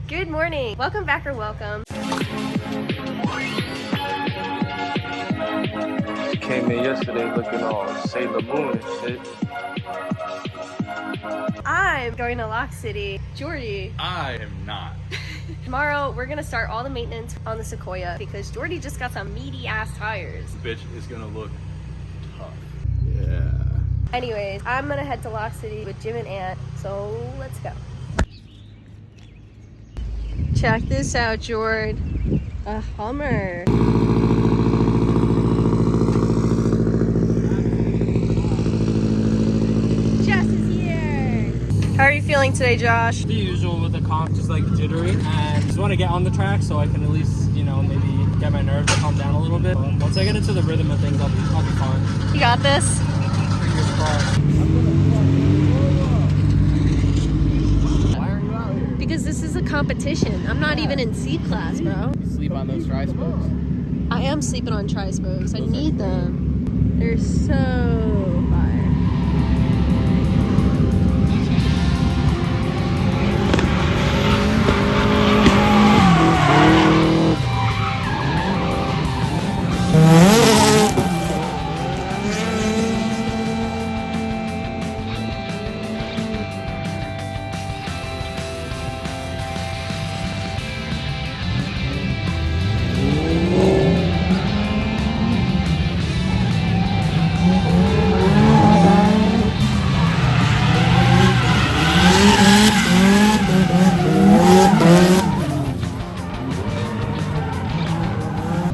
Good morning. Welcome back or welcome. She came in yesterday looking all Sailor Moon and shit. I'm going to Lock City. Jordy. I am not. Tomorrow, we're gonna start all the maintenance on the Sequoia because Jordy just got some meaty ass tires. This bitch is gonna look tough. Yeah. Anyways, I'm gonna head to Lock City with Jim and Aunt, so let's go. Check this out, Jord. A Hummer. Jess is here. How are you feeling today, Josh? The usual with the comp, just like jittery, and just want to get on the track so I can at least, you know, maybe get my nerves to calm down a little bit. But once I get into the rhythm of things, I'll be fine. You got this? Fingers crossed. Why are you out here? Because this is a competition. I'm not even in C class, bro. You sleep on those dry spokes? I am sleeping on tri-spokes. I need them. They're so fire.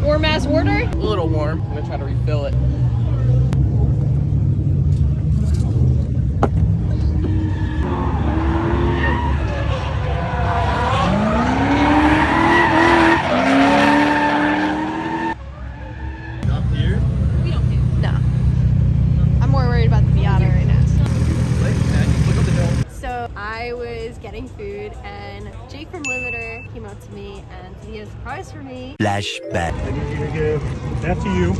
Warm ass water? A little warm. I'm gonna try to refill it. Up here? No. I'm more worried about the Miata right now. Look up the hill. So I was getting food and Jake from Limiter came up to me and he has a surprise for me. Flashback. I need you to give that to you.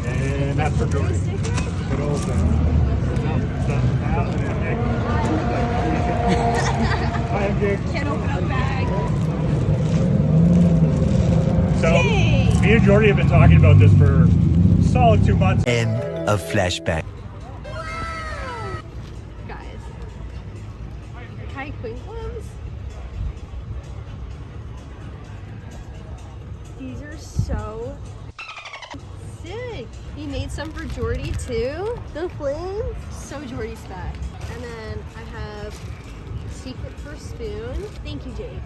And that's for Jordy. Good old thing. Hi, I'm Jake. Can't open up bag. So, Yay! me and Jordy have been talking about this for a solid 2 months. End of flashback. Guys. Kai Quinklums. These are so sick. He made some for Jordy too. The flames. So Jordy spec. And then I have Secret for Spoon. Thank you, Jake.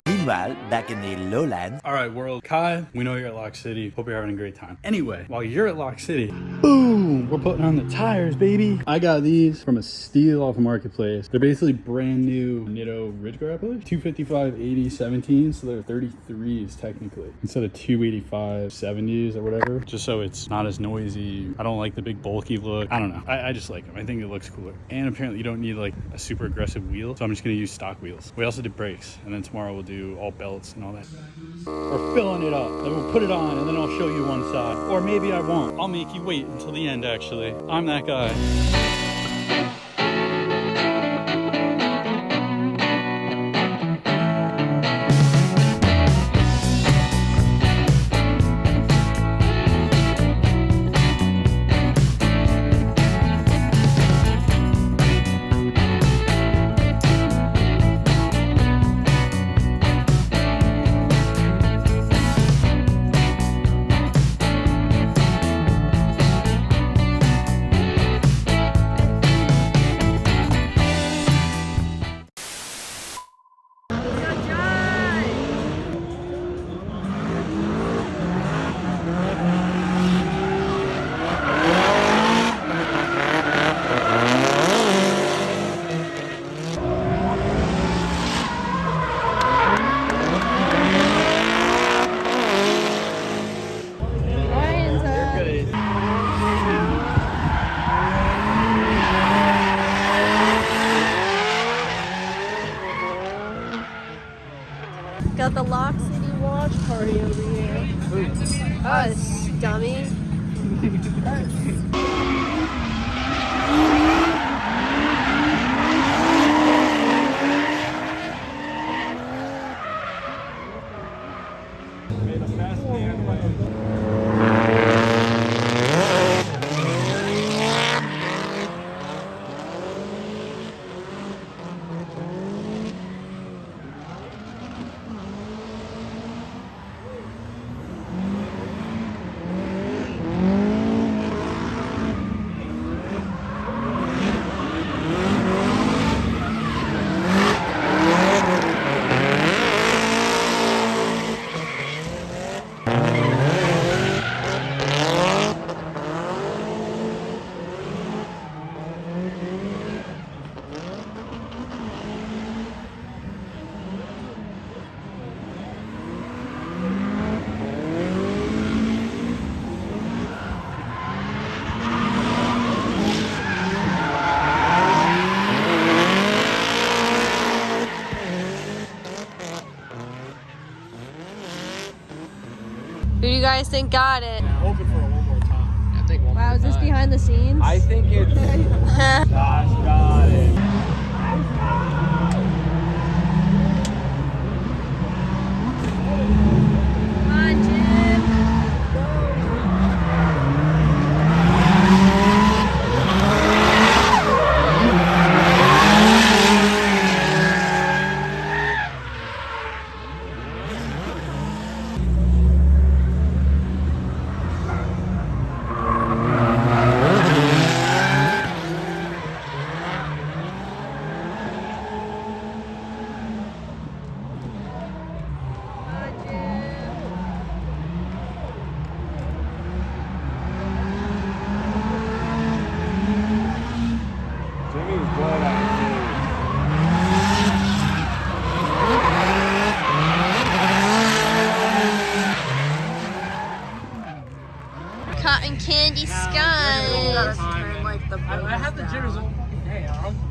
Meanwhile, back in the lowlands. All right, world. Kai, we know you're at Lock City. Hope you're having a great time. Anyway, while you're at Lock City, boom, we're putting on the tires, baby. I got these from a steal off a marketplace. They're basically brand new Nitto Ridge grapplers. 255 80 17, so they're 33s technically instead of 285 70s or whatever. Just so it's not as noisy. I don't like the big bulky look. I don't know. I just like them. I think it looks cooler. And apparently you don't need like a super aggressive wheel, so I'm just gonna use stock wheels. We also did brakes, and then tomorrow we'll do all belts and all that. We're filling it up, then we'll put it on, and then I'll show you one side. Or maybe I won't. I'll make you wait until the end, actually. I'm that guy. Got the Lock City watch party over here. Us, dummy. you guys think got it? I'm hoping for one more time. I think one Wow, more is this time. behind the scenes? I think it's... Josh got it. Come on, Jim. Jimmy's blood out Cotton candy sky. I had the jitters all fucking day.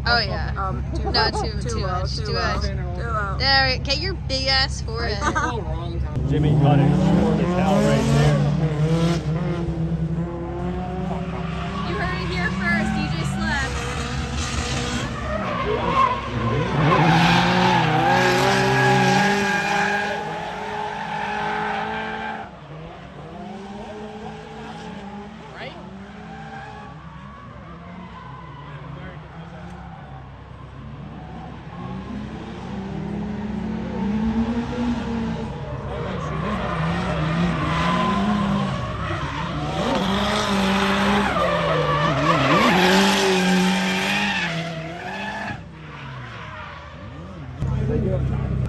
Oh yeah. No, too much. Too much. There, get your big ass forehead. All wrong time. Jimmy cut it short as hell right there. You heard it here first. DJ slept. Right?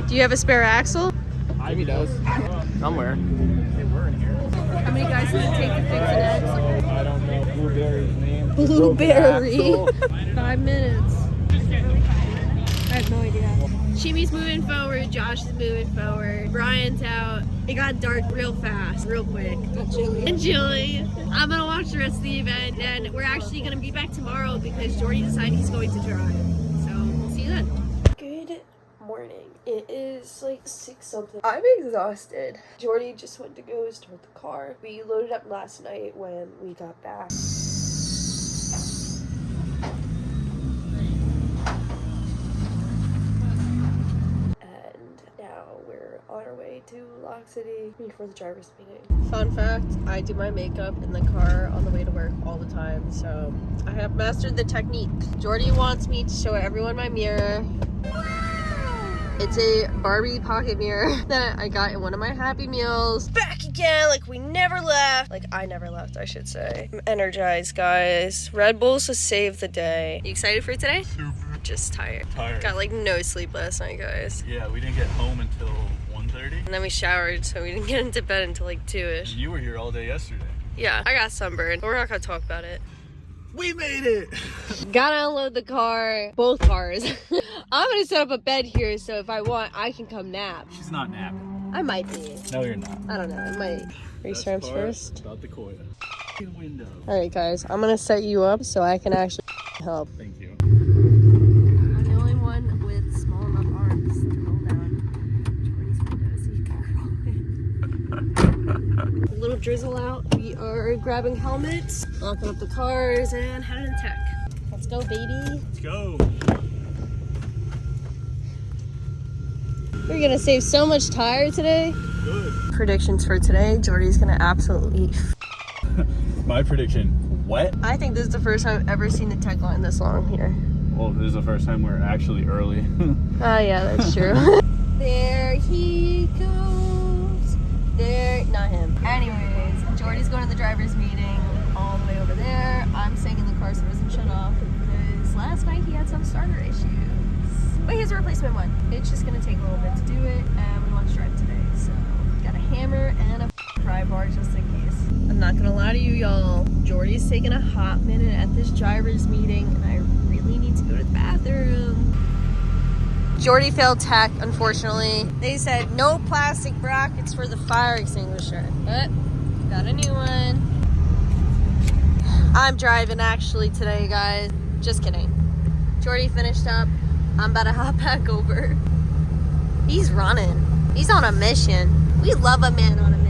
Do you have a spare axle? Ivy does. Somewhere. They were in here. How many guys does it take to fix an axle? I don't know Blueberry's name. Blueberry. 5 minutes. I have no idea. Chimmy's moving forward. Josh is moving forward. Brian's out. It got dark real fast, real quick. And Julie. I'm gonna watch the rest of the event, and we're actually gonna be back tomorrow because Jordy decided he's going to drive. So we'll see you then. Good morning. It is like 6 something. I'm exhausted. Jordy just went to go start the car. We loaded up last night when we got back. And now we're on our way to Lock City before the driver's meeting. Fun fact, I do my makeup in the car on the way to work all the time, so I have mastered the technique. Jordy wants me to show everyone my mirror. It's a Barbie pocket mirror that I got in one of my Happy Meals. Back again, like we never left. Like I never left, I should say. I'm energized, guys. Red Bulls to save the day. You excited for today? Super Just tired. tired. Got like no sleep last night, guys. Yeah, we didn't get home until 1:30. And then we showered, so we didn't get into bed until like 2-ish. You were here all day yesterday. Yeah, I got sunburned. We're not gonna talk about it. We made it! Gotta unload the car, both cars. I'm gonna set up a bed here, so if I want, I can come nap. She's not napping. I might be. No, you're not. I don't know. I might. Race ramps first. About the Sequoia. Window. All right, guys. I'm gonna set you up so I can actually help. Thank you. I'm the only one with small enough arms to roll down Jordy's window so you can crawl in. A little drizzle out. We are grabbing helmets, locking up the cars, and heading to tech. Let's go, baby. Let's go. We're gonna save so much tire today. Good. Predictions for today: Jordy's gonna absolutely. My prediction, wet. I think this is the first time I've ever seen the tech line this long here. Well, this is the first time we're actually early. Ah, yeah, that's true. There he goes. There, not him. Anyways, Jordy's going to the driver's meeting all the way over there. I'm staying in the car so it doesn't shut off because last night he had some starter issues. But here's a replacement one. It's just gonna take a little bit to do it, and we want to drive today. So, got a hammer and a pry bar just in case. I'm not gonna lie to you, y'all. Jordy's taking a hot minute at this driver's meeting, and I really need to go to the bathroom. Jordy failed tech, unfortunately. They said no plastic brackets for the fire extinguisher, but got a new one. I'm driving actually today, guys. Just kidding. Jordy finished up. I'm about to hop back over. He's running. He's on a mission. We love a man on a mission.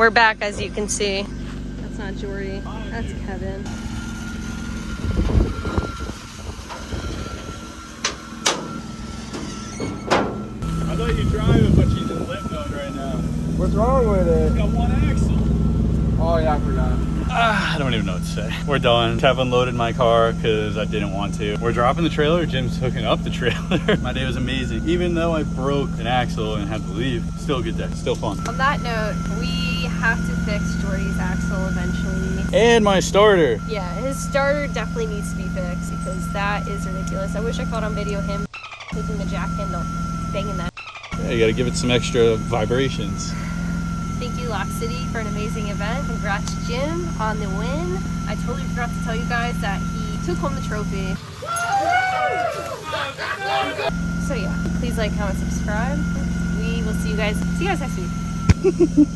We're back, as you can see. That's not Jordy. That's Kevin. I thought you'd drive it, but she's in limp mode right now. What's wrong with it? It's got one axle. Oh yeah, I forgot. I don't even know what to say. We're done. Kevin loaded my car because I didn't want to. We're dropping the trailer. Jim's hooking up the trailer. My day was amazing. Even though I broke an axle and had to leave, still a good day. Still fun. On that note, we have to fix Jordy's axle eventually. And my starter. Yeah, his starter definitely needs to be fixed because that is ridiculous. I wish I caught on video him taking the jack handle, banging that. Yeah, you gotta give it some extra vibrations. Thank you, Lock City, for an amazing event. Congrats, Jim, on the win. I totally forgot to tell you guys that he took home the trophy. So yeah, please like, comment, subscribe. We will see you guys next week.